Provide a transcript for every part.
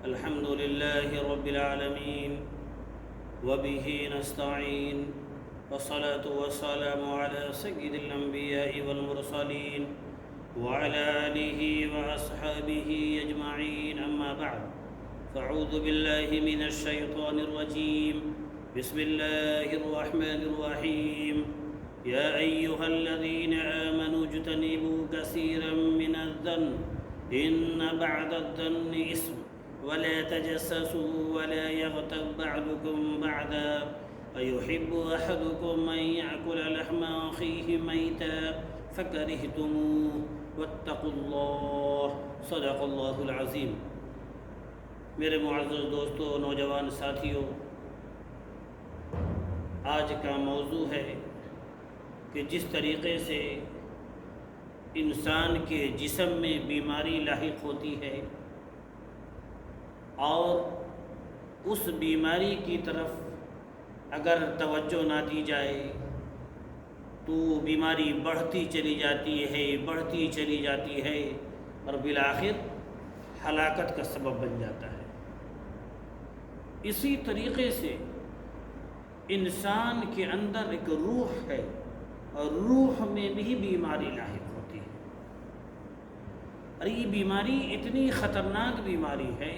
الحمد لله رب العالمين وبه نستعين والصلاة والسلام على سيد الأنبياء والمرسلين وعلى آله وأصحابه أجمعين أما بعد فأعوذ بالله من الشيطان الرجيم بسم الله الرحمن الرحيم يا أيها الذين آمنوا اجتنبوا كثيرا من الظن إن بعض الظن إثم ولا تجسسوا ولا يغتب بعضكم بعضا أيحب أحدكم أن يأكل لحم أخيه ميتا فكرهتموه واتقوا الله صدق اللہ العظیم۔ میرے معزز دوستو، نوجوان ساتھیوں، آج کا موضوع ہے کہ جس طریقے سے انسان کے جسم میں بیماری لاحق ہوتی ہے اور اس بیماری کی طرف اگر توجہ نہ دی جائے تو بیماری بڑھتی چلی جاتی ہے اور بالآخر ہلاکت کا سبب بن جاتا ہے۔ اسی طریقے سے انسان کے اندر ایک روح ہے اور روح میں بھی بیماری لاحق ہوتی ہے، اور یہ بیماری اتنی خطرناک بیماری ہے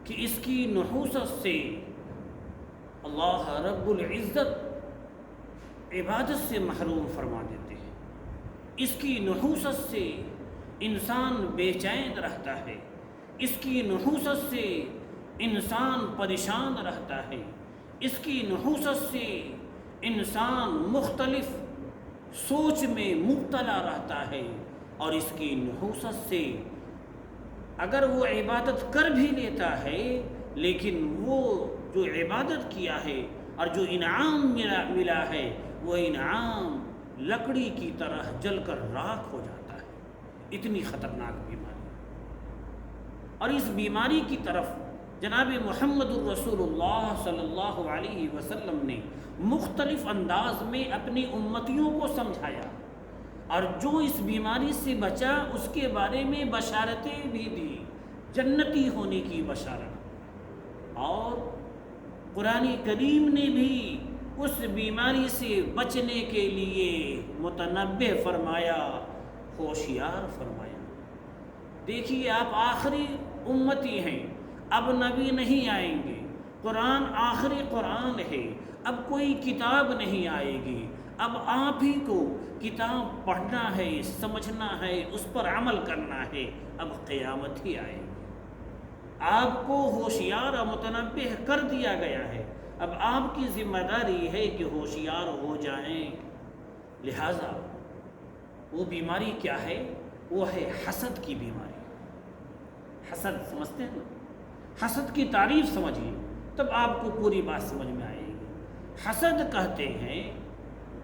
کہ اس کی نحوست سے اللہ رب العزت عبادت سے محروم فرما دیتے ہیں۔ اس کی نحوست سے انسان بے چین رہتا ہے، اس کی نحوست سے انسان پریشان رہتا ہے، اس کی نحوست سے انسان مختلف سوچ میں مبتلا رہتا ہے، اور اس کی نحوست سے اگر وہ عبادت کر بھی لیتا ہے لیکن وہ جو عبادت کیا ہے اور جو انعام ملا ہے وہ انعام لکڑی کی طرح جل کر راکھ ہو جاتا ہے۔ اتنی خطرناک بیماری، اور اس بیماری کی طرف جناب محمد الرسول اللہ صلی اللہ علیہ وسلم نے مختلف انداز میں اپنی امتیوں کو سمجھایا، اور جو اس بیماری سے بچا اس کے بارے میں بشارتیں بھی دی، جنتی ہونے کی بشارت۔ اور قرآن کریم نے بھی اس بیماری سے بچنے کے لیے متنبہ فرمایا، ہوشیار فرمایا۔ دیکھیے، آپ آخری امتی ہیں، اب نبی نہیں آئیں گے، قرآن آخری قرآن ہے، اب کوئی کتاب نہیں آئے گی، اب آپ ہی کو کتاب پڑھنا ہے، سمجھنا ہے، اس پر عمل کرنا ہے، اب قیامت ہی آئے گی۔ آپ کو ہوشیار اور متنبہ کر دیا گیا ہے، اب آپ کی ذمہ داری ہے کہ ہوشیار ہو جائیں۔ لہٰذا وہ بیماری کیا ہے؟ وہ ہے حسد کی بیماری۔ حسد سمجھتے ہیں نا؟ حسد کی تعریف سمجھیے، تب آپ کو پوری بات سمجھ میں آئے گی۔ حسد کہتے ہیں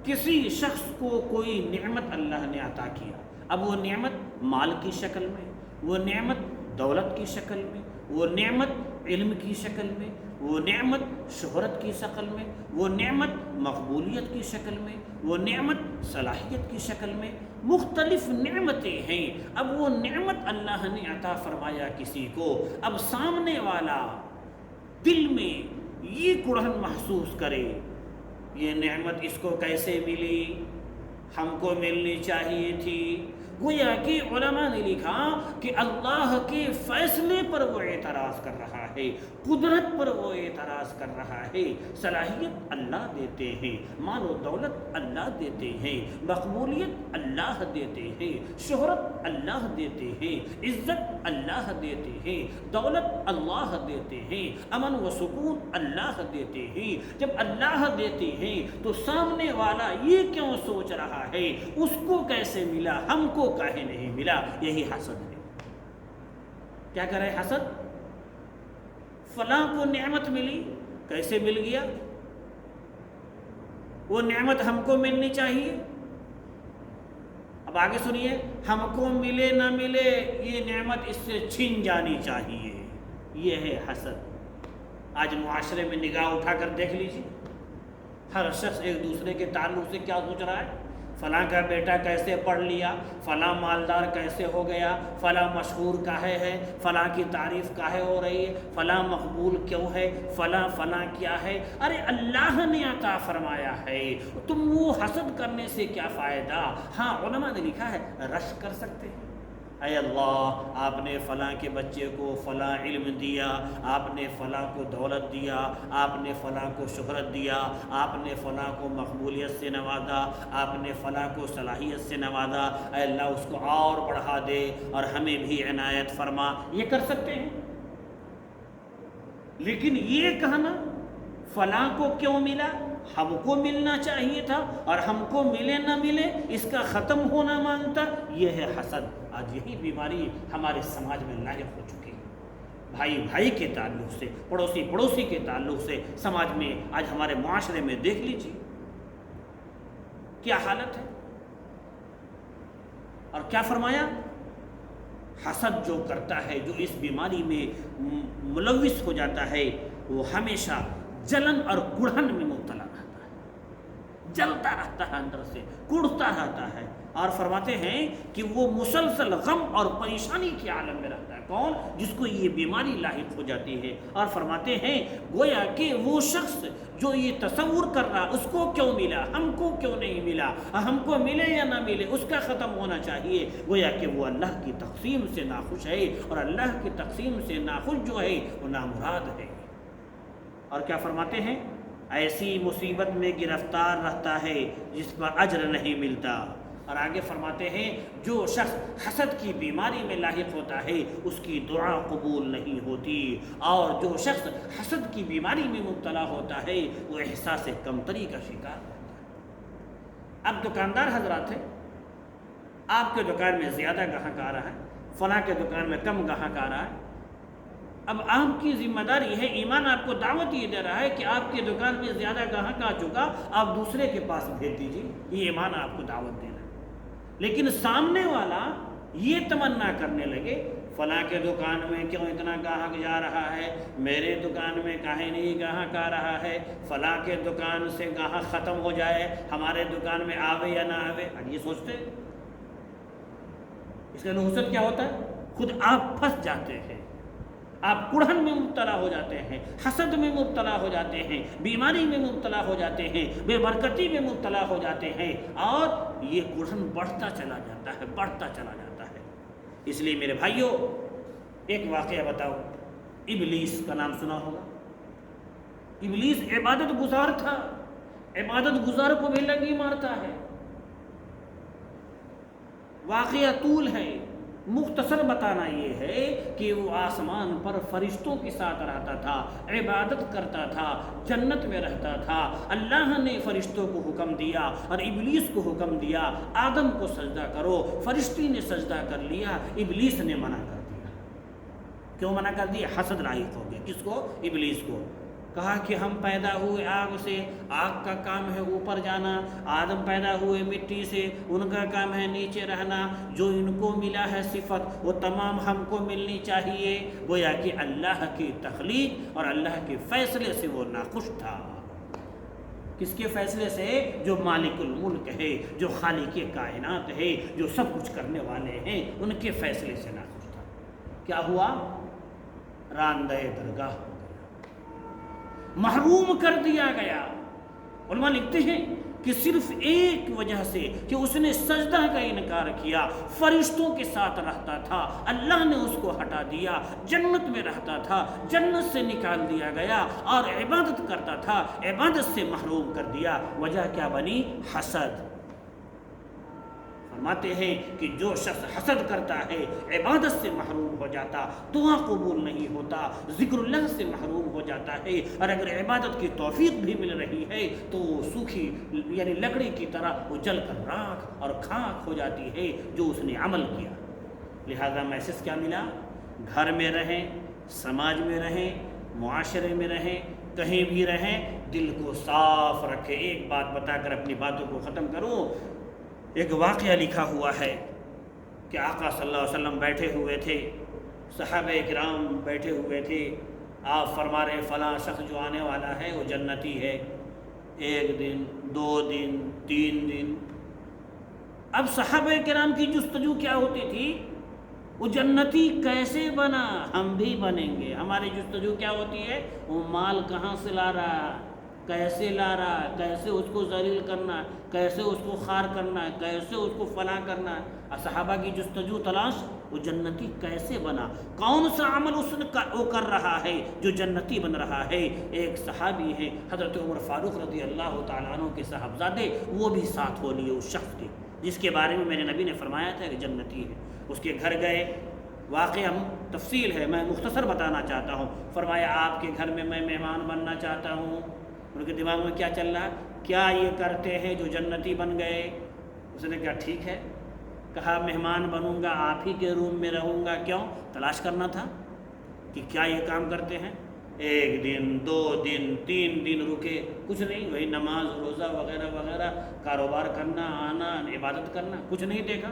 کسی شخص کو کوئی نعمت اللہ نے عطا کیا، اب وہ نعمت مال کی شکل میں، وہ نعمت دولت کی شکل میں، وہ نعمت علم کی شکل میں، وہ نعمت شہرت کی شکل میں، وہ نعمت مقبولیت کی شکل میں، وہ نعمت صلاحیت کی شکل میں، مختلف نعمتیں ہیں۔ اب وہ نعمت اللہ نے عطا فرمایا کسی کو، اب سامنے والا دل میں یہ کڑھن محسوس کرے، یہ نعمت اس کو کیسے ملی، ہم کو ملنی چاہیے تھی۔ گویا کہ علماء نے لکھا کہ اللہ کے فیصلے پر وہ اعتراض کر رہا ہے، قدرت پر وہ اعتراض کر رہا ہے۔ صلاحیت اللہ دیتے ہیں، مال و دولت اللہ دیتے ہیں، مقبولیت اللہ دیتے ہیں، شہرت اللہ دیتے ہیں، عزت اللہ دیتے ہیں، دولت اللہ دیتے ہیں، امن و سکون اللہ دیتے ہیں۔ جب اللہ دیتے ہیں تو سامنے والا یہ کیوں سوچ رہا ہے اس کو کیسے ملا، ہم کو کاہے نہیں ملا؟ یہی حسد ہے۔ کیا کرے حسد؟ فلاں کو نعمت ملی، کیسے مل گیا؟ وہ نعمت ہم کو ملنی چاہیے۔ اب آگے سنیے، ہم کو ملے نہ ملے یہ نعمت اس سے چھین جانی چاہیے، یہ ہے حسد۔ آج معاشرے میں نگاہ اٹھا کر دیکھ لیجیے، ہر شخص ایک دوسرے کے تعلق سے کیا سوچ رہا ہے؟ فلاں کا بیٹا کیسے پڑھ لیا، فلاں مالدار کیسے ہو گیا، فلاں مشہور کاہے ہے، فلاں کی تعریف کاہے ہو رہی ہے، فلاں مقبول کیوں ہے، فلاں فلاں کیا ہے۔ ارے اللہ نے عطا فرمایا ہے، تم وہ حسد کرنے سے کیا فائدہ۔ ہاں علماء نے لکھا ہے رش کر سکتے ہیں، اے اللہ آپ نے فلاں کے بچے کو فلاں علم دیا، آپ نے فلاں کو دولت دیا، آپ نے فلاں کو شہرت دیا، آپ نے فلاں کو مقبولیت سے نوازا، آپ نے فلاں کو صلاحیت سے نوازا، اے اللہ اس کو اور بڑھا دے اور ہمیں بھی عنایت فرما، یہ کر سکتے ہیں۔ لیکن یہ کہنا فلاں کو کیوں ملا، ہم کو ملنا چاہیے تھا اور ہم کو ملے نہ ملے اس کا ختم ہونا مانگتا، یہ ہے حسد۔ آج یہی بیماری ہمارے سماج میں لاحق ہو چکی ہے، بھائی بھائی کے تعلق سے، پڑوسی پڑوسی کے تعلق سے، سماج میں آج ہمارے معاشرے میں دیکھ لیجیے کیا حالت ہے۔ اور کیا فرمایا، حسد جو کرتا ہے، جو اس بیماری میں ملوث ہو جاتا ہے، وہ ہمیشہ جلن اور کڑھن میں مبتلا رہتا ہے، جلتا رہتا ہے اندر سے، کڑھتا رہتا ہے، اور فرماتے ہیں کہ وہ مسلسل غم اور پریشانی کے عالم میں رہتا ہے۔ کون؟ جس کو یہ بیماری لاحق ہو جاتی ہے۔ اور فرماتے ہیں گویا کہ وہ شخص جو یہ تصور کر رہا اس کو کیوں ملا، ہم کو کیوں نہیں ملا، ہم کو ملے یا نہ ملے اس کا ختم ہونا چاہیے، گویا کہ وہ اللہ کی تقسیم سے ناخوش ہے، اور اللہ کی تقسیم سے ناخوش جو ہے وہ نامراد ہے۔ اور کیا فرماتے ہیں، ایسی مصیبت میں گرفتار رہتا ہے جس پر اجر نہیں ملتا۔ اور آگے فرماتے ہیں جو شخص حسد کی بیماری میں لاحق ہوتا ہے اس کی دعا قبول نہیں ہوتی، اور جو شخص حسد کی بیماری میں مبتلا ہوتا ہے وہ احساس کمتری کا شکار ہوتا ہے۔ اب دکاندار حضرات ہیں، آپ کے دکان میں زیادہ گاہک آ رہا ہے، فلاں کے دکان میں کم گاہک آ رہا ہے۔ اب آپ کی ذمہ داری ہے، ایمان آپ کو دعوت یہ دے رہا ہے کہ آپ کی دکان میں زیادہ گاہک آ چکا، آپ دوسرے کے پاس بھیج دیجیے، یہ ایمان آپ کو دعوت دے رہا ہے۔ لیکن سامنے والا یہ تمنا کرنے لگے فلاں کے دکان میں کیوں اتنا گاہک جا رہا ہے، میرے دکان میں کاہے نہیں گاہک آ رہا ہے، فلاں کے دکان سے گاہک ختم ہو جائے، ہمارے دکان میں آوے یا نہ آوے۔ اب یہ سوچتے ہیں، اس کا نحوست کیا ہوتا ہے، خود آپ پھنس جاتے ہیں، آپ کڑھن میں مبتلا ہو جاتے ہیں، حسد میں مبتلا ہو جاتے ہیں، بیماری میں مبتلا ہو جاتے ہیں، بے برکتی میں مبتلا ہو جاتے ہیں، اور یہ کڑھن بڑھتا چلا جاتا ہے، بڑھتا چلا جاتا ہے۔ اس لیے میرے بھائیوں ایک واقعہ بتاؤ، ابلیس کا نام سنا ہوگا۔ ابلیس عبادت گزار تھا، عبادت گزار کو بھی لنگی مارتا ہے۔ واقعہ طول ہے، مختصر بتانا یہ ہے کہ وہ آسمان پر فرشتوں کے ساتھ رہتا تھا، عبادت کرتا تھا، جنت میں رہتا تھا۔ اللہ نے فرشتوں کو حکم دیا اور ابلیس کو حکم دیا آدم کو سجدہ کرو، فرشتے نے سجدہ کر لیا، ابلیس نے منع کر دیا۔ کیوں منع کر دیا؟ حسد لاحق ہو گیا۔ کس کو؟ ابلیس کو۔ کہا کہ ہم پیدا ہوئے آگ سے، آگ کا کام ہے اوپر جانا، آدم پیدا ہوئے مٹی سے، ان کا کام ہے نیچے رہنا، جو ان کو ملا ہے صفت وہ تمام ہم کو ملنی چاہیے۔ گویا کہ اللہ کی تخلیق اور اللہ کے فیصلے سے وہ ناخوش تھا۔ کس کے فیصلے سے؟ جو مالک الملک ہے، جو خالق کائنات ہے، جو سب کچھ کرنے والے ہیں، ان کے فیصلے سے ناخوش تھا۔ کیا ہوا؟ راندہ درگاہ ہو گیا، محروم کر دیا گیا۔ علماء لکھتے ہیں کہ صرف ایک وجہ سے کہ اس نے سجدہ کا انکار کیا، فرشتوں کے ساتھ رہتا تھا، اللہ نے اس کو ہٹا دیا، جنت میں رہتا تھا، جنت سے نکال دیا گیا، اور عبادت کرتا تھا، عبادت سے محروم کر دیا۔ وجہ کیا بنی؟ حسد۔ فرماتے ہیں کہ جو شخص حسد کرتا ہے عبادت سے محروم ہو جاتا، دعا قبول نہیں ہوتا، ذکر اللہ سے محروم ہو جاتا ہے، اور اگر عبادت کی توفیق بھی مل رہی ہے تو وہ سوکھی یعنی لکڑی کی طرح وہ جل کر راکھ اور خاک ہو جاتی ہے جو اس نے عمل کیا۔ لہذا میسج کیا ملا؟ گھر میں رہیں، سماج میں رہیں، معاشرے میں رہیں، کہیں بھی رہیں، دل کو صاف رکھے۔ ایک بات بتا کر اپنی باتوں کو ختم کروں۔ ایک واقعہ لکھا ہوا ہے کہ آقا صلی اللہ علیہ وسلم بیٹھے ہوئے تھے، صحابہ کرام بیٹھے ہوئے تھے، آپ فرما رہے فلاں شخص جو آنے والا ہے وہ جنتی ہے۔ ایک دن، 2 دن، 3 دن، اب صحابہ کرام کی جستجو کیا ہوتی تھی؟ وہ جنتی کیسے بنا، ہم بھی بنیں گے۔ ہماری جستجو کیا ہوتی ہے؟ وہ مال کہاں سے لا رہا، کیسے لا رہا، کیسے اس کو ذلیل کرنا ہے، کیسے اس کو خار کرنا ہے، کیسے اس کو فلاں کرنا ہے۔ صحابہ کی جستجو تلاش، وہ جنتی کیسے بنا، کون سا عمل اس نے وہ کر رہا ہے جو جنتی بن رہا ہے۔ ایک صحابی ہے حضرت عمر فاروق رضی اللہ تعالیٰ عنہ کے صاحبزادے، وہ بھی ساتھ ہو لیے اس شخص کے جس کے بارے میں میرے نبی نے فرمایا تھا کہ جنتی ہے۔ اس کے گھر گئے، واقعہ تفصیل ہے، میں مختصر بتانا چاہتا ہوں۔ فرمایا آپ کے گھر میں میں مہمان بننا چاہتا ہوں۔ ان کے دماغ میں کیا چل رہا ہے؟ کیا یہ کرتے ہیں جو جنتی بن گئے؟ اس نے کہا ٹھیک ہے، کہا مہمان بنوں گا، آپ ہی کے روم میں رہوں گا۔ کیوں؟ تلاش کرنا تھا کہ کیا یہ کام کرتے ہیں۔ ایک دن، 2 دن، 3 دن رکے، کچھ نہیں، وہی نماز روزہ وغیرہ وغیرہ، کاروبار کرنا، آنا، عبادت کرنا، کچھ نہیں دیکھا۔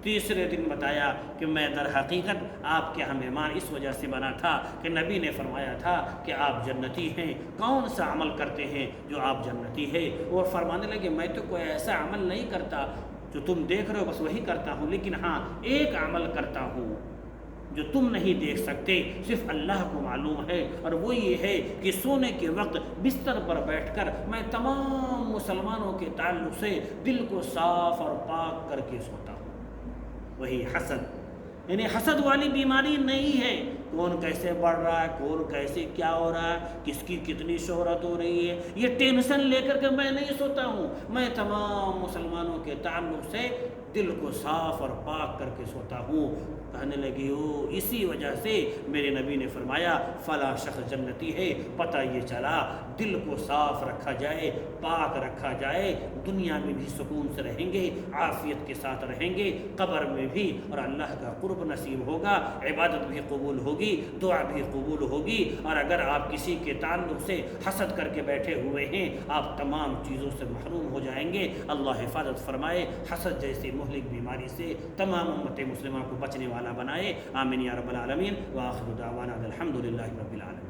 تیسرے دن بتایا کہ میں در حقیقت آپ کے یہاں مہمان اس وجہ سے بنا تھا کہ نبی نے فرمایا تھا کہ آپ جنتی ہیں، کون سا عمل کرتے ہیں جو آپ جنتی ہے؟ اور فرمانے لگے میں تو کوئی ایسا عمل نہیں کرتا جو تم دیکھ رہے ہو، بس وہی کرتا ہوں، لیکن ہاں ایک عمل کرتا ہوں جو تم نہیں دیکھ سکتے، صرف اللہ کو معلوم ہے، اور وہ یہ ہے کہ سونے کے وقت بستر پر بیٹھ کر میں تمام مسلمانوں کے تعلق سے دل کو صاف اور پاک کر کے سوتا ہوں۔ وہی حسد، یعنی حسد والی بیماری نہیں ہے کون کیسے بڑھ رہا ہے، کون کیسے کیا ہو رہا ہے، کس کی کتنی شہرت ہو رہی ہے، یہ ٹینشن لے کر کے میں نہیں سوتا ہوں۔ میں تمام مسلمانوں کے تعلق سے دل کو صاف اور پاک کر کے سوتا ہوں۔ کہنے لگی ہو اسی وجہ سے میرے نبی نے فرمایا فلاں شخص جنتی ہے۔ پتہ یہ چلا دل کو صاف رکھا جائے، پاک رکھا جائے، دنیا میں بھی سکون سے رہیں گے، عافیت کے ساتھ رہیں گے، قبر میں بھی، اور اللہ کا قرب نصیب ہوگا، عبادت بھی قبول ہوگی، دعا بھی قبول ہوگی۔ اور اگر آپ کسی کے تعلق سے حسد کر کے بیٹھے ہوئے ہیں، آپ تمام چیزوں سے محروم ہو جائیں گے۔ اللہ حفاظت فرمائے حسد جیسی مہلک بیماری سے، تمام امت مسلمہ کو بچنے والا بنائے، آمین یا رب العالمین۔ وآخر دعوانا الحمد للہ رب العالمین۔